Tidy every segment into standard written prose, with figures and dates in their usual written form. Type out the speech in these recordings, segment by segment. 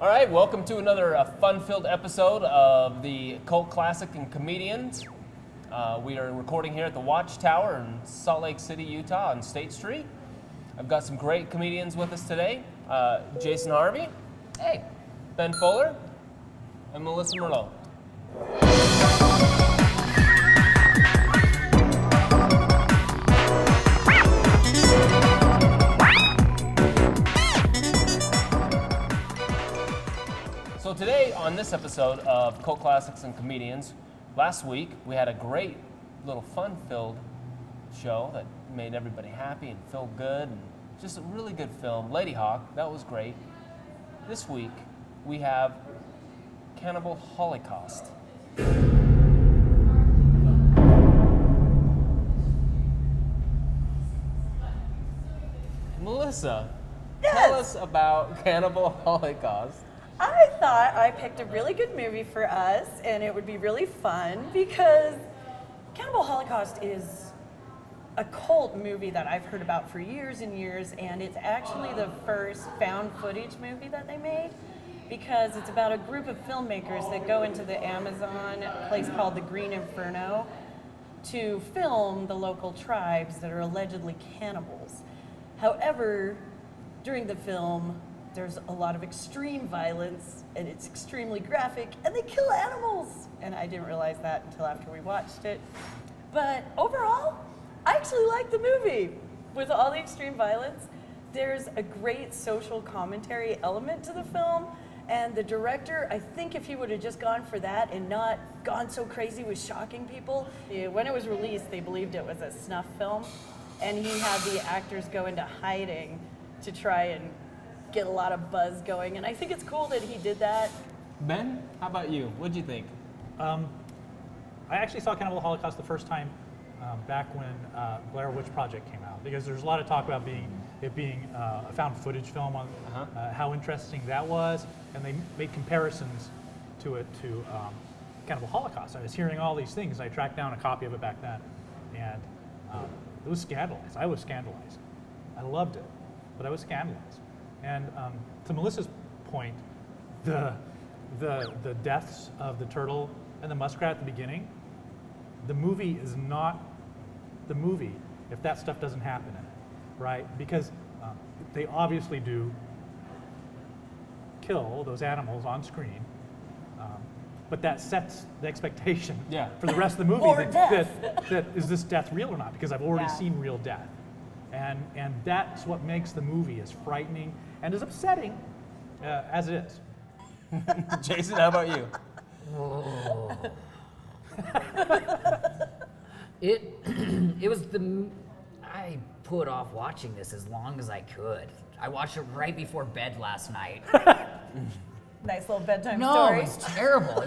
All right, welcome to another fun-filled episode of the Cult Classic and Comedians. We are recording here at the Watchtower in Salt Lake City, Utah on State Street. I've got some great comedians with us today. Jason Harvey. Hey. Ben Fuller. And Melissa Merlot. So today, on this episode of Cult Classics and Comedians, last week we had a great little fun-filled show that made everybody happy and feel good, and just a really good film. Lady Hawk, that was great. This week we have Cannibal Holocaust. Melissa, tell us about Cannibal Holocaust. I thought I picked a really good movie for us, and it would be really fun because Cannibal Holocaust is a cult movie that I've heard about for years and years, and it's actually the first found footage movie that they made because it's about a group of filmmakers that go into the Amazon, a place called the Green Inferno, to film the local tribes that are allegedly cannibals. However, during the film, there's a lot of extreme violence, and it's extremely graphic, and they kill animals. And I didn't realize that until after we watched it. But overall, I actually like the movie. With all the extreme violence, there's a great social commentary element to the film, and the director, I think if he would have just gone for that and not gone so crazy with shocking people, when it was released, they believed it was a snuff film, and he had the actors go into hiding to try and get a lot of buzz going, and I think it's cool that he did that. Ben, how about you? What'd you think? I actually saw Cannibal Holocaust the first time back when Blair Witch Project came out, because there's a lot of talk about it being a found footage film, on how interesting that was, and they made comparisons to it to Cannibal Holocaust. I was hearing all these things. I tracked down a copy of it back then, and it was scandalized. I was scandalized. I loved it, but I was scandalized. And to Melissa's point, the deaths of the turtle and the muskrat at the beginning, the movie is not the movie if that stuff doesn't happen in it, right? Because they obviously do kill those animals on screen, but that sets the expectation for the rest of the movie that is this death real or not? Because I've already seen real death. And that's what makes the movie as frightening and as upsetting as it is. Jason, how about you? Oh. It was I put off watching this as long as I could. I watched it right before bed last night. Nice little bedtime No, story. it was terrible.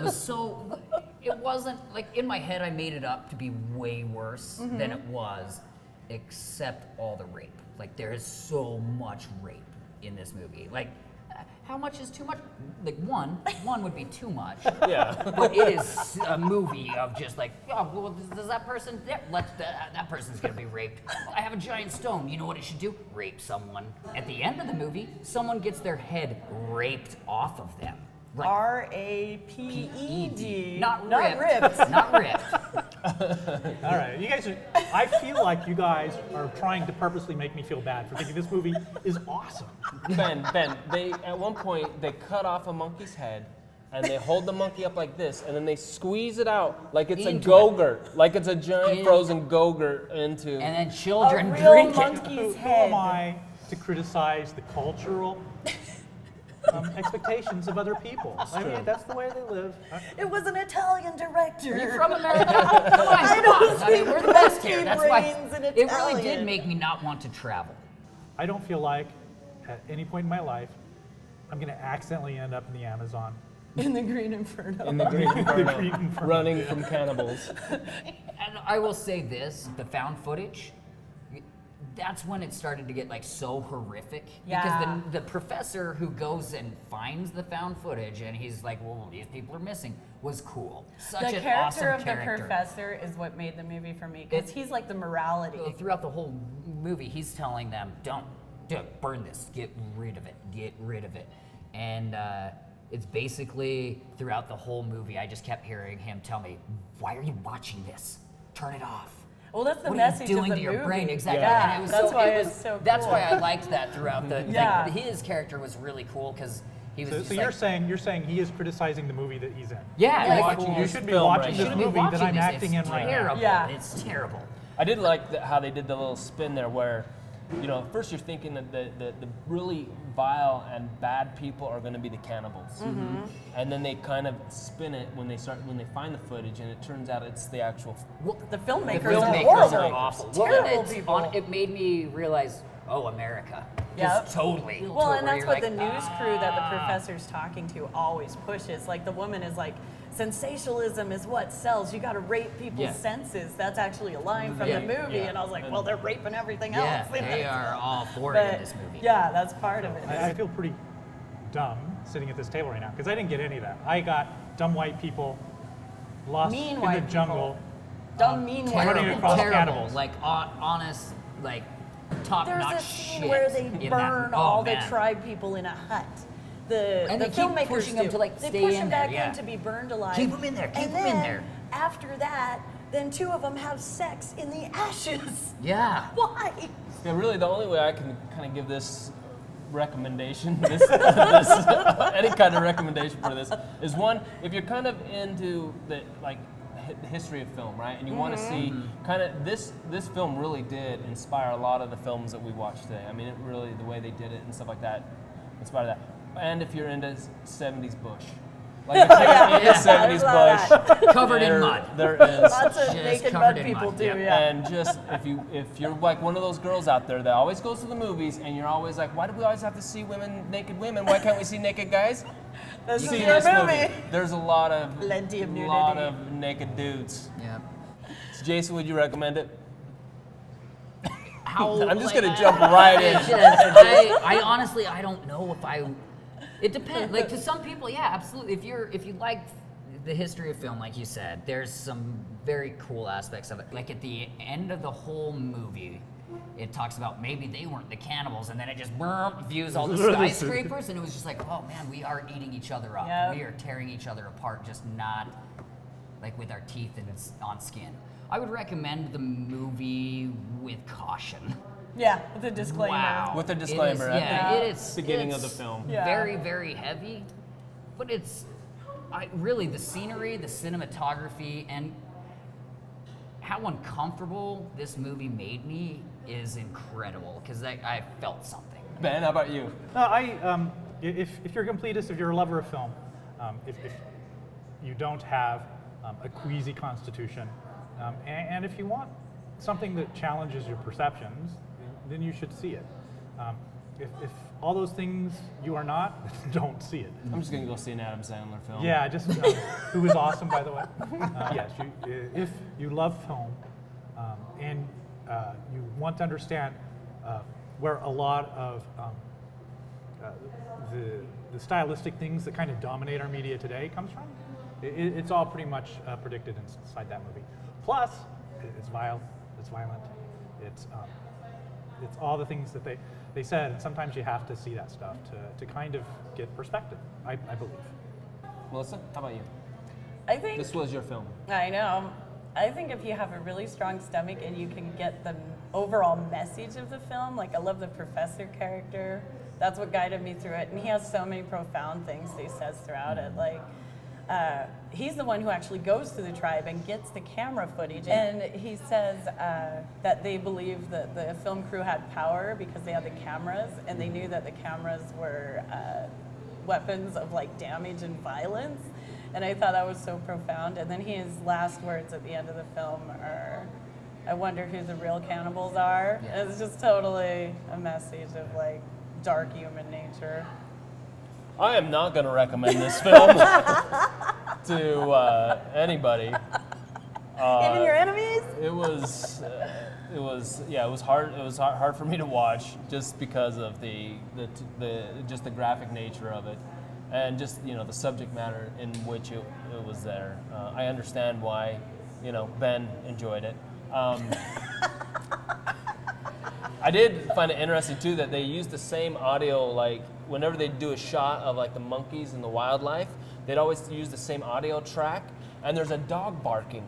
It wasn't, like, in my head I made it up to be way worse than it was, except all the rape. Like, there is so much rape in this movie. Like, how much is too much? Like, one would be too much. Yeah. But it is a movie of just like, oh, well, does that person, that person's gonna be raped. I have a giant stone, you know what it should do? Rape someone. At the end of the movie, someone gets their head raped off of them. Like, R-A-P-E-D. Not ripped. ripped. Not ripped. All right, you guys I feel like you guys are trying to purposely make me feel bad for thinking this movie is awesome. Ben, they at one point they cut off a monkey's head and they hold the monkey up like this and then they squeeze it out like it's Into a Go-Gurt, like it's a giant frozen Go-Gurt into. And then children A real drink it. monkey's Who head. am I to criticize the cultural expectations of other people? I mean, that's the way they live. It was an Italian director. You're from America. Come on. I mean, we're the best here. That's why brains in it really Italian. did make me not want to travel. I don't feel like at any point in my life I'm going to accidentally end up in the Amazon. In the Green Inferno. in the Green Inferno, Green Inferno. running from cannibals. And I will say this, the found footage, that's when it started to get like so horrific. Yeah. Because the professor who goes and finds the found footage and he's like, well, these people are missing, was cool. Such The an character awesome of character. the professor is what made the movie for me, because he's like the morality. Throughout the whole movie, he's telling them, don't burn this, get rid of it, get rid of it. and it's basically throughout the whole movie, I just kept hearing him tell me, "Why are you watching this? Turn it off." Well, that's the What message are you doing of the to your movie. brain? Exactly. Yeah, And it was that's so, why it was, it's so cool. That's why I liked that throughout the. Yeah. Like, his character was really cool because he was. So, just so like, you're saying he is criticizing the movie that he's in. yeah, Yeah, like, watching You this should be film watching right this now. shouldn't be movie that watching I'm this. acting It's in right terrible. now. Yeah. It's terrible. I did like how they did the little spin there where, at first you're thinking that the really vile and bad people are going to be the cannibals. And then they kind of spin it when they find the footage, and it turns out it's the actual. Well, The the filmmakers, filmmakers are horrible. are awful. Terrible Well, people. it made me realize, oh, America. Yep. Just totally. Well, and where that's you're what like, the news crew that the professor's talking to always pushes. Like the woman is like, sensationalism is what sells. You got to rape people's Yeah. senses. That's actually a line from Yeah. the movie, Yeah. and I was like, well, they're raping everything Yeah, else. they are all for it in But this movie. yeah, that's part of it. I feel pretty dumb sitting at this table right now because I didn't get any of that. I got dumb white people lost Mean in white the people. jungle. Dumb, mean white Running people. across terrible. cannibals. Like honest, like top There's notch a shit. scene where they in burn that. all Oh, the man. tribe people in a hut. And The they keep filmmakers pushing them do. to, like, they stay push in them there, back yeah. in to be burned alive. Keep 'em in there, keep and 'em in then, there. After that, then two of them have sex in the ashes. Yeah. Why? Yeah, really, the only way I can kind of give this recommendation, any kind of recommendation for this, is one, if you're kind of into the history of film, right, and you want to see kind of this film really did inspire a lot of the films that we watch today. I mean, it really, the way they did it and stuff like that, inspired that. And if you're into 70s Bush. Like if you're into 70s there's a lot of Bush, Covered in mud. There is. Lots of Just naked covered mud in people mud, do, yep. yeah. And just if you're like one of those girls out there that always goes to the movies and you're always like, why do we always have to see naked women? Why can't we see naked guys? This See is your this movie. There's a lot of Plenty of nudity. lot of naked dudes. Yeah. So Jason, would you recommend it? How, I'm just like, gonna jump right in. I honestly, I don't know if I. It depends. Like to some people, yeah, absolutely. If you like the history of film, like you said, there's some very cool aspects of it. Like at the end of the whole movie, it talks about maybe they weren't the cannibals, and then it just views all the skyscrapers, and it was just like, oh man, we are eating each other up. Yep. We are tearing each other apart, just not like with our teeth and it's on skin. I would recommend the movie with caution. Yeah, with a disclaimer. Wow. With a disclaimer at yeah, the it is beginning of it's the film. Yeah. Very, very heavy, but it's really the scenery, the cinematography, and how uncomfortable this movie made me is incredible because I felt something. Ben, how about you? No, if you're a completist, if you're a lover of film, if you don't have a queasy constitution, and if you want something that challenges your perceptions, then you should see it. If all those things you are not, don't see it. I'm just gonna go see an Adam Sandler film. Yeah, just who is awesome, by the way. Yes, if you love film and you want to understand where a lot of the stylistic things that kind of dominate our media today comes from, it's all pretty much predicted inside that movie. Plus, it's vile, it's violent, it's all the things that they said, and sometimes you have to see that stuff to kind of get perspective, I believe. Melissa, how about you? I think This was your film. I know. I think if you have a really strong stomach and you can get the overall message of the film, like I love the professor character. That's what guided me through it. And he has so many profound things that he says throughout it. Like, he's the one who actually goes to the tribe and gets the camera footage. And he says that they believe that the film crew had power because they had the cameras and they knew that the cameras were weapons of like damage and violence. And I thought that was so profound. And then his last words at the end of the film are, I wonder who the real cannibals are. Yeah. It's just totally a message of like dark human nature. I am not going to recommend this film to anybody. Even your enemies? It was hard. It was hard for me to watch just because of the graphic nature of it, and just the subject matter in which it was there. I understand why Ben enjoyed it. I did find it interesting too that they use the same audio, like whenever they do a shot of like the monkeys and the wildlife, they'd always use the same audio track, and there's a dog barking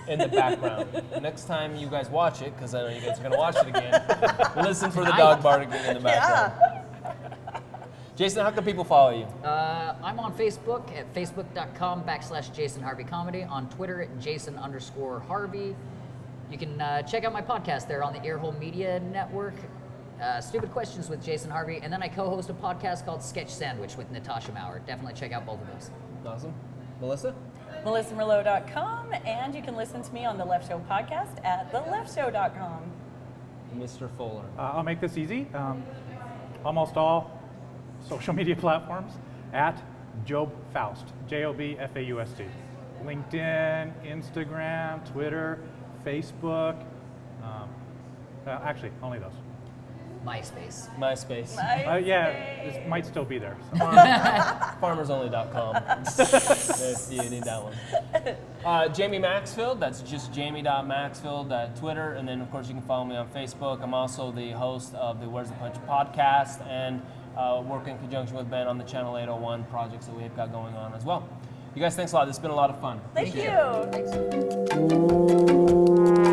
in the background. Next time you guys watch it, because I know you guys are gonna watch it again, listen for the dog barking in the background. Jason, how can people follow you? I'm on Facebook at facebook.com/Jason Harvey Comedy, on Twitter at Jason_Harvey. You can check out my podcast there on the Earhole Media Network, Stupid Questions with Jason Harvey, and then I co-host a podcast called Sketch Sandwich with Natasha Maurer. Definitely check out both of those. Awesome. Melissa? MelissaMerlot.com, and you can listen to me on The Left Show podcast at theleftshow.com. Mr. Fuller. I'll make this easy. Almost all social media platforms at Job Faust, JOBFAUST. LinkedIn, Instagram, Twitter, Facebook. Actually, only those. MySpace. Yeah, it might still be there. So. Farmersonly.com if you need that one. Jamie Maxfield, that's just jamie.maxfield at Twitter. And then, of course, you can follow me on Facebook. I'm also the host of the Where's the Punch podcast and work in conjunction with Ben on the Channel 801 projects that we've got going on as well. You guys, thanks a lot. This has been a lot of fun. Thank you. Thanks.